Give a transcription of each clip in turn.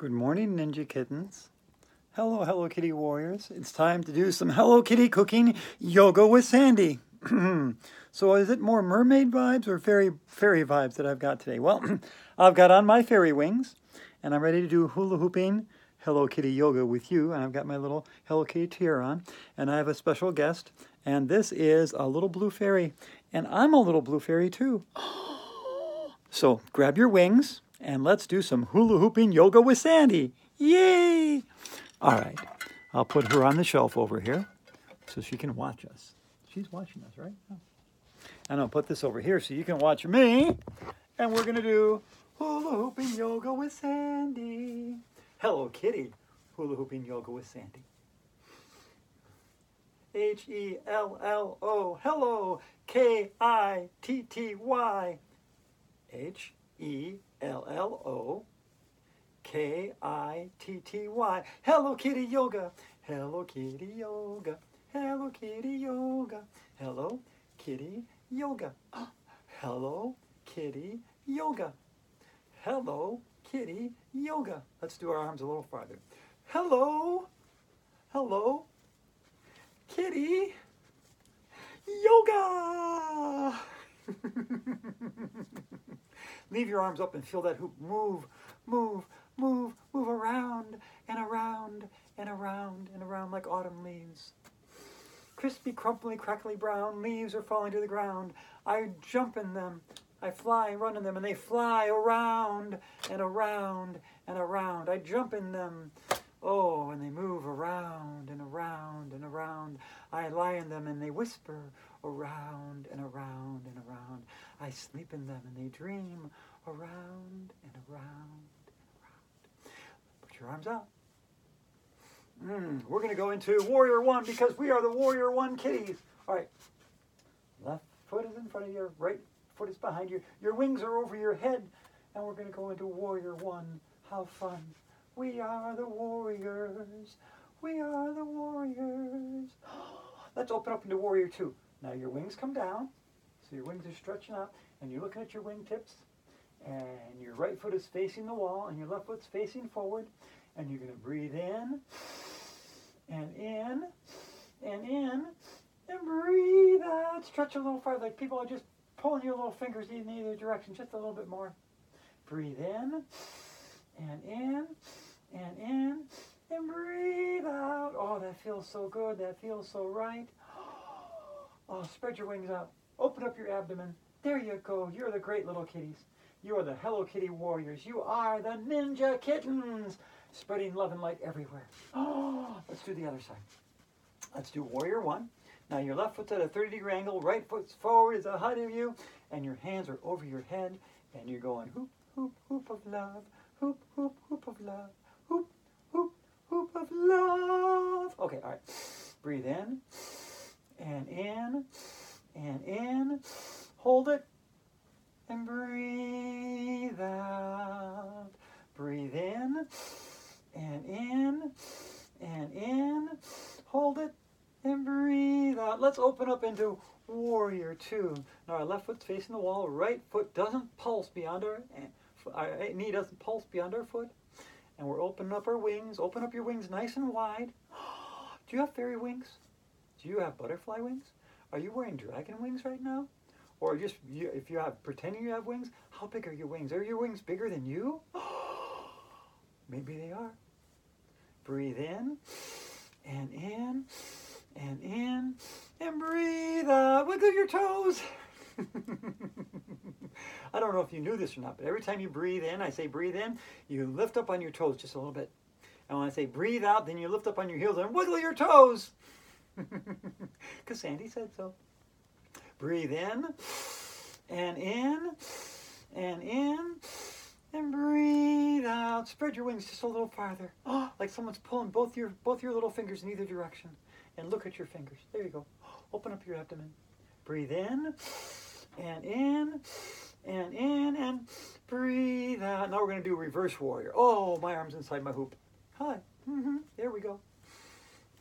Good morning, Ninja Kittens. Hello, Hello Kitty Warriors. It's time to do some Hello Kitty cooking yoga with Sandy. So is it more mermaid vibes or fairy vibes that I've got today? Well, I've got on my fairy wings and I'm ready to do hula hooping Hello Kitty yoga with you. And I've got my little Hello Kitty tiara on and I have a special guest. And this is a little blue fairy. And I'm a little blue fairy too. So grab your wings and let's do some hula hooping yoga with Sandy. Yay! All right, I'll put her on the shelf over here so she can watch us. She's watching us, right? Oh. And I'll put this over here so you can watch me. And we're going to do hula hooping yoga with Sandy. Hello Kitty hula hooping yoga with Sandy. H-E-L-L-O, hello, K-I-T-T-Y. H-E-L-L-O, K-I-T-T-Y. Hello Kitty yoga. Hello Kitty yoga. Hello Kitty yoga. Hello Kitty yoga. Hello Kitty yoga. Hello Kitty yoga. Let's do our arms a little farther. Hello. Hello Kitty yoga. Leave your arms up and feel that hoop move, move, move, move around and around and around and around like autumn leaves. Crispy, crumply, crackly brown leaves are falling to the ground. I jump in them, I fly, run in them, and they fly around and around and around. I jump in them, oh, and they move around and around and around. I lie in them and they whisper around and around and around. I sleep in them and they dream around and around and around. Put your arms out. We're going to go into Warrior One because we are the Warrior One kitties. All right. Left foot is in front of you. Right foot is behind you. Your wings are over your head. And we're going to go into Warrior One. How fun. We are the warriors. We are the warriors. Let's open up into Warrior Two. Now your wings come down. So your wings are stretching out. And you're looking at your wingtips. And your right foot is facing the wall. And your left foot's facing forward. And you're going to breathe in. And in. And in. And breathe out. Stretch a little farther. Like people are just pulling your little fingers in either direction. Just a little bit more. Breathe in. And in. And in. And breathe out. Oh, that feels so good. That feels so right. Oh, spread your wings out. Open up your abdomen. There you go. You're the great little kitties. You are the Hello Kitty Warriors. You are the Ninja Kittens. Spreading love and light everywhere. Oh, let's do the other side. Let's do Warrior One. Now your left foot's at a 30-degree angle. Right foot's forward is ahead of you. And your hands are over your head. And you're going hoop, hoop, hoop of love. Hoop, hoop, hoop of love. Hoop, hoop, hoop of love. Okay, all right. Breathe in. And in. And in. Hold it. And breathe out. Breathe in. And in. And in. Hold it. And breathe out. Let's open up into Warrior Two. Now our left foot's facing the wall. Right foot doesn't pulse beyond our knee doesn't pulse beyond our foot. And we're opening up our wings. Open up your wings nice and wide. Do you have fairy wings? Do you have butterfly wings? Are you wearing dragon wings right now? Or just if you have pretending you have wings, how big are your wings? Are your wings bigger than you? Maybe they are. Breathe in and in and in and breathe out. Wiggle your toes. I don't know if you knew this or not, but every time you breathe in, I say breathe in, you lift up on your toes just a little bit. And when I say breathe out, then you lift up on your heels and wiggle your toes. Because Sandy said so. Breathe in and in and in and breathe out. Spread your wings just a little farther. Oh, like someone's pulling both your little fingers in either direction. And look at your fingers. There you go. Open up your abdomen. Breathe in and in and in and breathe out. Now we're going to do reverse warrior. Oh, my arm's inside my hoop. Hi. There we go.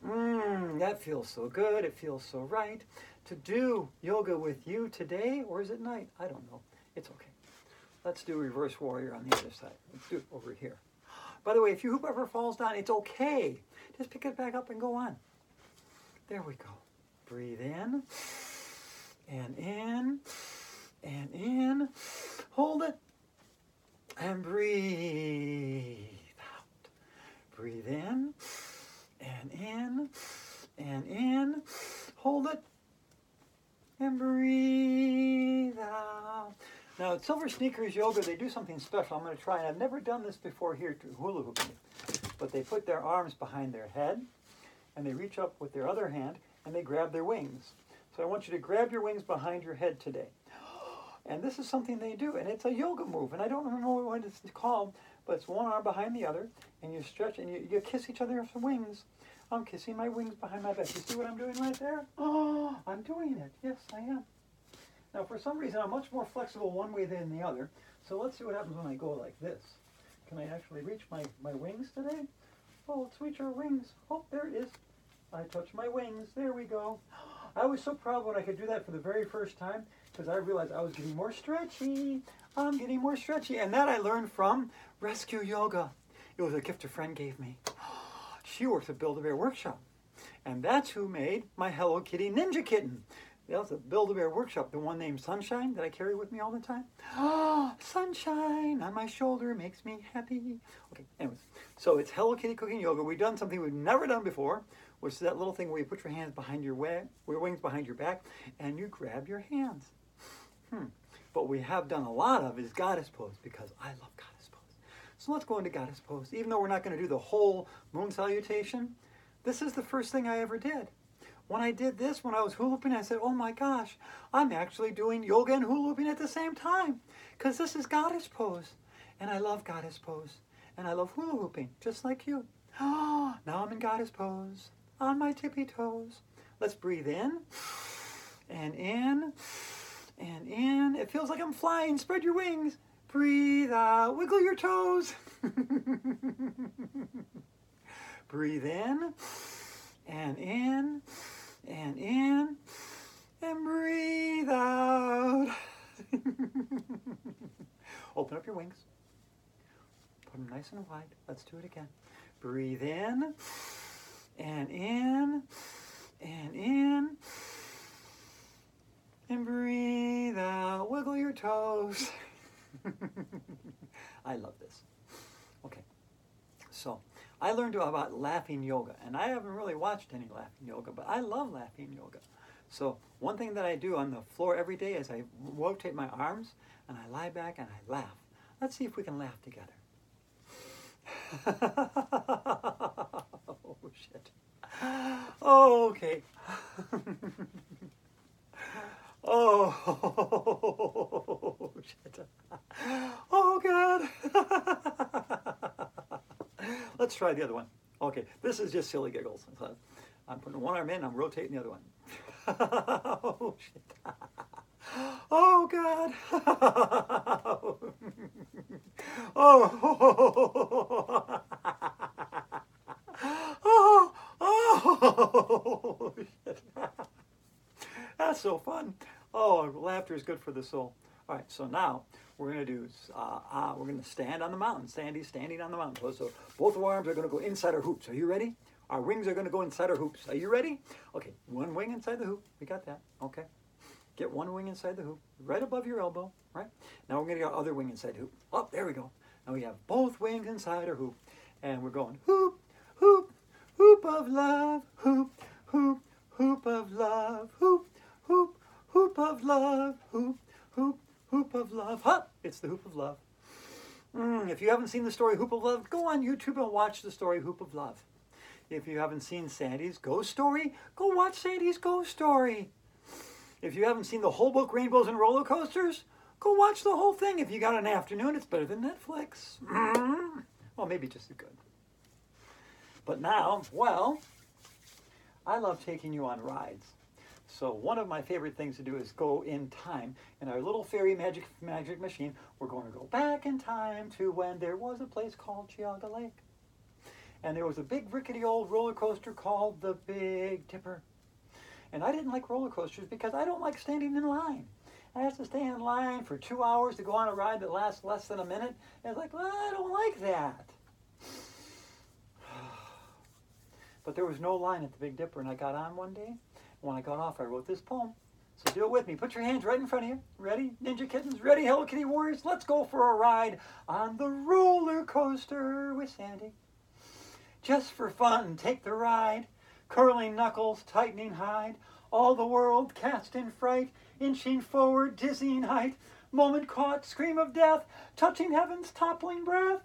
That feels so good. It feels so right. To do yoga with you today, or is it night? I don't know. It's okay. Let's do reverse warrior on the other side. Let's do it over here. By the way, if your hoop ever falls down, it's okay. Just pick it back up and go on. There we go. Breathe in and in and in. Hold it and breathe out. Breathe in and in and in. Hold it and breathe out. Now at Silver Sneakers Yoga, they do something special. I'm going to try, and I've never done this before here to hula hooping, but they put their arms behind their head, and they reach up with their other hand, and they grab their wings. So I want you to grab your wings behind your head today. And this is something they do, and it's a yoga move, and I don't remember what it's called, but it's one arm behind the other, and you stretch, and you kiss each other's wings. I'm kissing my wings behind my back. You see what I'm doing right there? Oh, I'm doing it. Yes, I am. Now, for some reason, I'm much more flexible one way than the other. So let's see what happens when I go like this. Can I actually reach my wings today? Oh, let's reach our wings. Oh, there it is. I touch my wings. There we go. I was so proud when I could do that for the very first time because I realized I was getting more stretchy. I'm getting more stretchy. And that I learned from Rescue Yoga. It was a gift a friend gave me. She works at Build-A-Bear Workshop. And that's who made my Hello Kitty Ninja Kitten. That was a Build-A-Bear Workshop, the one named Sunshine that I carry with me all the time. Oh, sunshine on my shoulder makes me happy. Okay, anyways, so it's Hello Kitty Cooking Yoga. We've done something we've never done before, which is that little thing where you put your hands behind your wings behind your back, and you grab your hands. But we have done a lot of is Goddess Pose, because I love Goddess Pose. So let's go into Goddess Pose. Even though we're not going to do the whole moon salutation, this is the first thing I ever did. When I did this, when I was hula hooping, I said, oh my gosh, I'm actually doing yoga and hula hooping at the same time, because this is Goddess Pose. And I love Goddess Pose. And I love hula hooping, just like you. Oh, now I'm in Goddess Pose, on my tippy toes. Let's breathe in, and in, and in. It feels like I'm flying. Spread your wings. Breathe out. Wiggle your toes. Breathe in, and in, and in, and breathe out. Open up your wings. Put them nice and wide. Let's do it again. Breathe in, and in, and in, and breathe out. Wiggle your toes. I love this. Okay, so I learned about laughing yoga, and I haven't really watched any laughing yoga, but I love laughing yoga. So one thing that I do on the floor every day is I rotate my arms, and I lie back and I laugh. Let's see if we can laugh together. Oh, shit. Oh, okay. Oh, shit. Oh, God. Let's try the other one. Okay, this is just silly giggles. So I'm putting one arm in, I'm rotating the other one. Oh, shit. Oh, God. Oh. Oh, shit. That's so fun. Oh, laughter is good for the soul. All right, so now we're going to do, we're going to stand on the mountain. Sandy's standing on the mountain. So both of our arms are going to go inside our hoops. Are you ready? Our wings are going to go inside our hoops. Are you ready? Okay, one wing inside the hoop. We got that. Okay. Get one wing inside the hoop, right above your elbow, right? Now we're going to get our other wing inside the hoop. Oh, there we go. Now we have both wings inside our hoop. And we're going hoop, hoop, hoop of love, hoop, hoop, hoop of love, hoop, hoop, hoop of love, hoop, hoop, hoop of love. Huh, it's the hoop of love. If you haven't seen the story Hoop of Love, go on YouTube and watch the story Hoop of Love. If you haven't seen Sandy's Ghost Story, go watch Sandy's Ghost Story. If you haven't seen the whole book, Rainbows and Roller Coasters, go watch the whole thing. If you got an afternoon, it's better than Netflix. Well, maybe just as good. But now, well, I love taking you on rides. So one of my favorite things to do is go in time. In our little fairy magic machine, we're going to go back in time to when there was a place called Geauga Lake. And there was a big rickety old roller coaster called the Big Dipper. And I didn't like roller coasters because I don't like standing in line. I have to stay in line for 2 hours to go on a ride that lasts less than a minute. And it's like, well, I don't like that. But there was no line at the Big Dipper, and I got on one day. And when I got off, I wrote this poem. So do it with me. Put your hands right in front of you. Ready, Ninja Kittens? Ready, Hello Kitty Warriors? Let's go for a ride on the roller coaster with Sandy. Just for fun, take the ride. Curling knuckles, tightening hide. All the world cast in fright. Inching forward, dizzying height. Moment caught, scream of death. Touching heaven's toppling breath.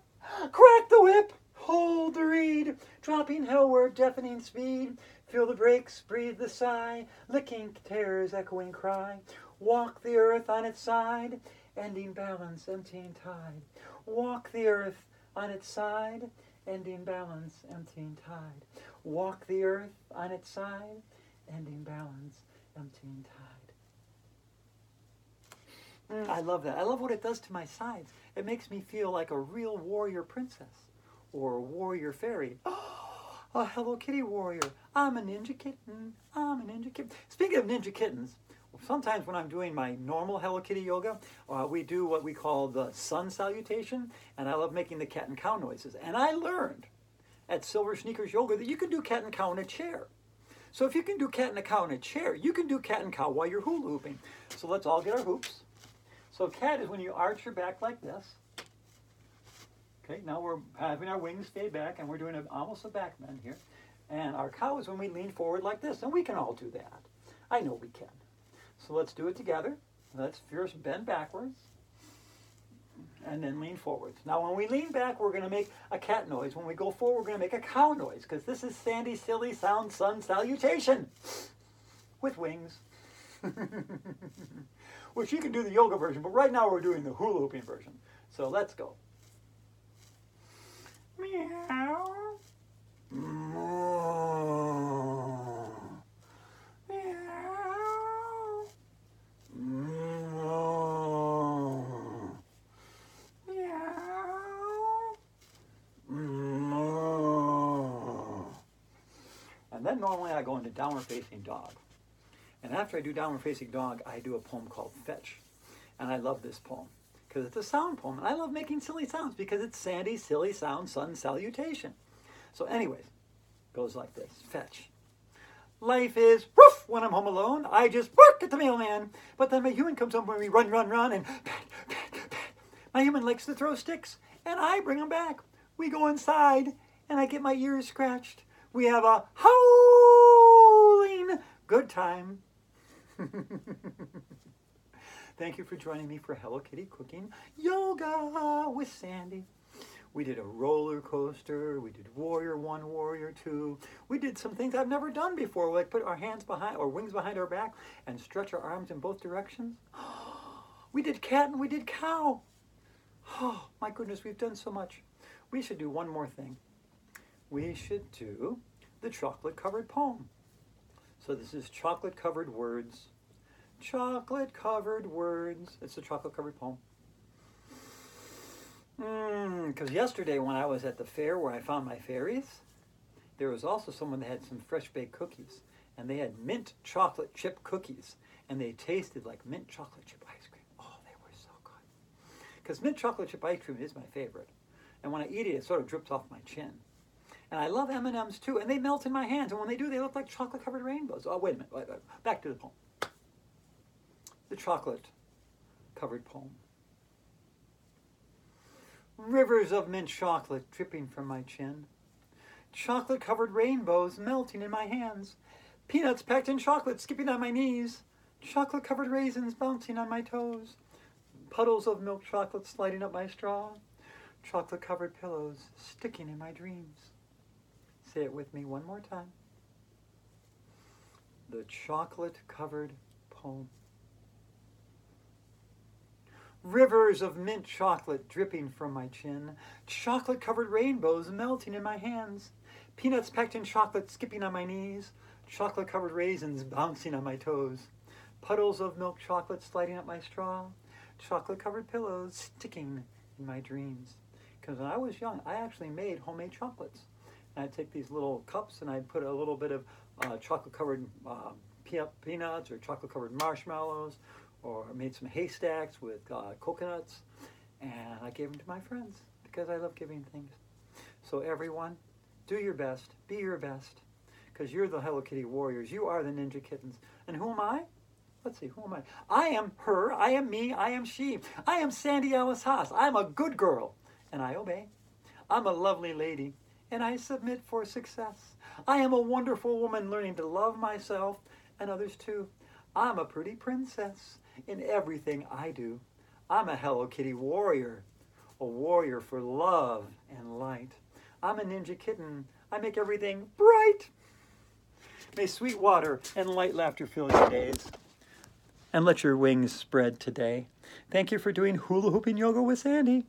Crack the whip, hold the reed. Dropping hellward, deafening speed. Feel the brakes, breathe the sigh. Licking terror's echoing cry. Walk the earth on its side. Ending balance, emptying tide. Walk the earth on its side. Ending balance, emptying tide. Walk the earth on its side. Ending balance, emptying tide. I love that. I love what it does to my sides. It makes me feel like a real warrior princess or a warrior fairy. Oh, a Hello Kitty warrior. I'm a ninja kitten. I'm a ninja kitten. Speaking of ninja kittens, sometimes when I'm doing my normal Hello Kitty yoga, we do what we call the sun salutation, and I love making the cat and cow noises. And I learned at Silver Sneakers Yoga that you can do cat and cow in a chair. So if you can do cat and a cow in a chair, you can do cat and cow while you're hula hooping. So let's all get our hoops. So cat is when you arch your back like this. Okay, now we're having our wings stay back, and we're doing almost a back bend here. And our cow is when we lean forward like this, and we can all do that. I know we can. So let's do it together. Let's first bend backwards, and then lean forwards. Now when we lean back, we're going to make a cat noise. When we go forward, we're going to make a cow noise, because this is Sandy's Silly Sound Sun Salutation with wings. Which you can do the yoga version, but right now we're doing the hula hooping version. So let's go. Meow. Meow. Meow. Meow. Meow. And then normally I go into downward facing dog. And after I do downward facing dog, I do a poem called Fetch. And I love this poem because it's a sound poem. And I love making silly sounds because it's Sandy's Silly Sound Sun Salutation. So anyways, it goes like this. Fetch. Life is woof when I'm home alone. I just bark at the mailman. But then my human comes home when we run, and pat, pat, pat. My human likes to throw sticks, and I bring them back. We go inside, and I get my ears scratched. We have a howling good time. Thank you for joining me for Hello Kitty Cooking Yoga with Sandy. We did a roller coaster. We did Warrior 1, Warrior 2. We did some things I've never done before, like put our hands behind, or wings behind our back and stretch our arms in both directions. We did cat and we did cow. Oh, my goodness, we've done so much. We should do one more thing. We should do the chocolate-covered poem. So this is chocolate-covered words. Chocolate-covered words. It's a chocolate-covered poem. Because yesterday when I was at the fair where I found my fairies, there was also someone that had some fresh baked cookies. And they had mint chocolate chip cookies. And they tasted like mint chocolate chip ice cream. Oh, they were so good. Because mint chocolate chip ice cream is my favorite. And when I eat it, it sort of drips off my chin. And I love M&Ms too, and they melt in my hands. And when they do, they look like chocolate-covered rainbows. Oh, wait a minute. Back to the poem. The chocolate-covered poem. Rivers of mint chocolate dripping from my chin. Chocolate-covered rainbows melting in my hands. Peanuts packed in chocolate skipping on my knees. Chocolate-covered raisins bouncing on my toes. Puddles of milk chocolate sliding up my straw. Chocolate-covered pillows sticking in my dreams. Say it with me one more time. The chocolate-covered poem. Rivers of mint chocolate dripping from my chin. Chocolate-covered rainbows melting in my hands. Peanuts packed in chocolate skipping on my knees. Chocolate-covered raisins bouncing on my toes. Puddles of milk chocolate sliding up my straw. Chocolate-covered pillows sticking in my dreams. Because when I was young, I actually made homemade chocolates. And I'd take these little cups and I'd put a little bit of chocolate-covered peanuts or chocolate-covered marshmallows, or made some haystacks with coconuts, and I gave them to my friends because I love giving things. So everyone, do your best, be your best, because you're the Hello Kitty warriors. You are the ninja kittens. And who am I? Let's see, who am I? I am her, I am me, I am she. I am Sandy Alice Haas. I'm a good girl, and I obey. I'm a lovely lady, and I submit for success. I am a wonderful woman learning to love myself and others too. I'm a pretty princess in everything I do. I'm a Hello Kitty warrior, a warrior for love and light. I'm a ninja kitten. I make everything bright. May sweet water and light laughter fill your days, and let your wings spread today. Thank you for doing hula hooping yoga with Sandy.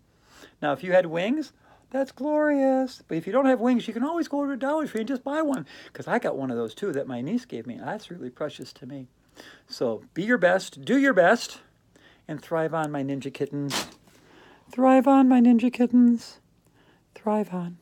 Now, if you had wings, that's glorious. But if you don't have wings, you can always go to Dollar Tree and just buy one, because I got one of those too that my niece gave me. That's really precious to me. So be your best, do your best, and thrive on, my ninja kittens. Thrive on, my ninja kittens. Thrive on.